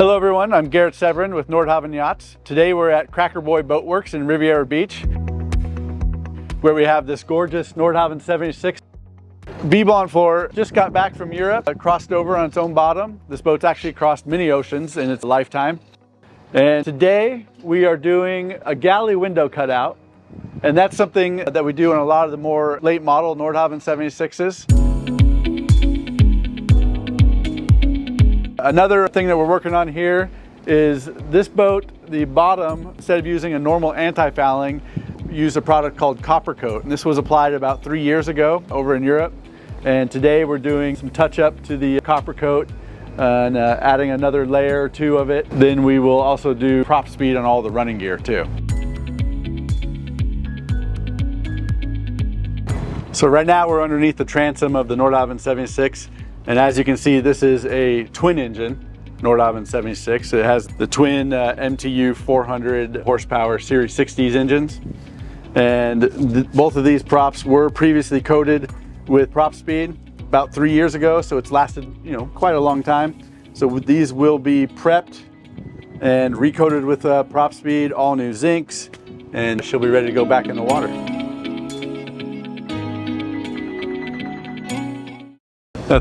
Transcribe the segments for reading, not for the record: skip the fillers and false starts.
Hello everyone, I'm Garrett Severen with Nordhavn Yachts. Today we're at Cracker Boy Boat Works in Riviera Beach, where we have this gorgeous Nordhavn 76 B.BLOND IV. Just got back from Europe. It crossed over on its own bottom. This boat's actually crossed many oceans in its lifetime. And today we are doing a galley window cutout. And that's something that we do in a lot of the more late model Nordhavn 76s. Another thing that we're working on here is this boat, the bottom, instead of using a normal anti-fouling, used a product called copper coat. And this was applied about 3 years ago over in Europe. And today we're doing some touch up to the copper coat and adding another layer or two of it. Then we will also do prop speed on all the running gear too. So right now we're underneath the transom of the Nordhavn 76. And as you can see, this is a twin engine Nordhavn 76. It has the twin MTU 400 horsepower Series 60s engines. And both of these props were previously coated with prop speed about 3 years ago. So it's lasted, quite a long time. So these will be prepped and recoated with prop speed, all new zincs, and she'll be ready to go back in the water.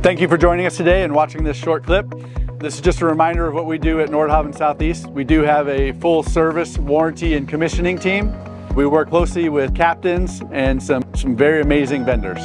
Thank you for joining us today and watching this short clip. This is just a reminder of what we do at Nordhavn Southeast. We do have a full service warranty and commissioning team. We work closely with captains and some very amazing vendors.